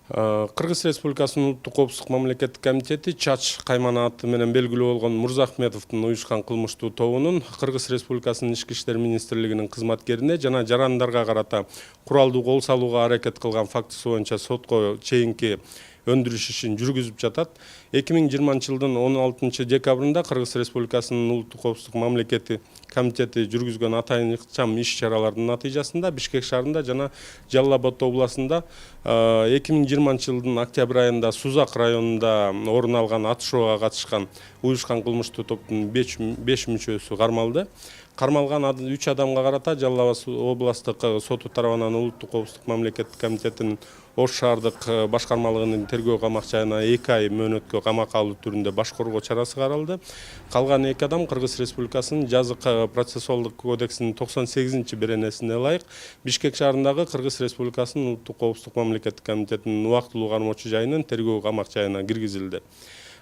Кыргыз Республикасынын Улуттук коопсуздук мамлекеттик комитети Чач каймана аты менен белгилүү болгон Мурзахметовдун уюшкан кылмыштуу тобунун Кыргыз Республикасынын Ички иштер министрлигинин кызматкерине жана жарандарга карата куралдуу кол салууга аракет кылган фактысы боюнча сотко чейинки өндүрүш ишин жүргүзүп жатат. 2020 жылдын 16 декабрында Кыргыз Республикасынын Улуттук коопсуздук мамлекеттик комитети жүргүзгөн атайын ыкчам иш чаралардын натыйжасында Бишкек шаарында жана Жалал Абад областында 2020 жылдын октябрь айында Сузак районунда орун алган атышууга катышкан уюшкан кылмыштуу топтун 5 мүчөсү кармалды. Кармалган 3 адамга карата Жалал Абад областык соту тарабынан Улуттук коопсуздук мамлекеттик комитетинин Ош шаардык башкармалыгынын тергөө камакчайына 2 ай мөөнөткө камакка алуу түрүндө баш коргоо чарасы каралды. Калган 2 адам Кыргыз Республикасынын жазык процессуалдык кодексинин 98-беренесине ылайык Бишкек шаарындагы Кыргыз Республикасынын Улуттук коопсуздук мамлекеттик комитетинин убактылуу кармоочу жайынын тергөө камакчайына киргизилди.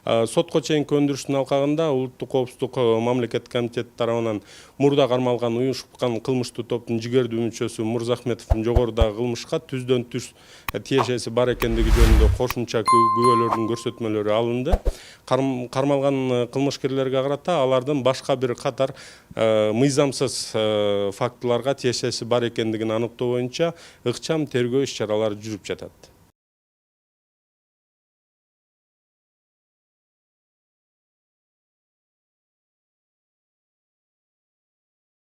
Сотко чейинки өндүрүштүн алкагында Улуттук коопсуздук мамлекеттик комитет тарабынан мурда кармалган уюшкан кылмыштуу топтун жигердүү мүчөсү Мурзахметовдун жогорудагы кылмышка түздөн түз тиешеси бар экендиги жөнүндө кошумча күбөлөрдүн көрсөтмөлөрү алынды. Кармалган кылмышкерлерге карата алардын башка бир катар мыйзамсыз фактыларга тиешеси бар экендигин аныктоо боюнча ыкчам тергөө иш чаралары жүрүп жатат.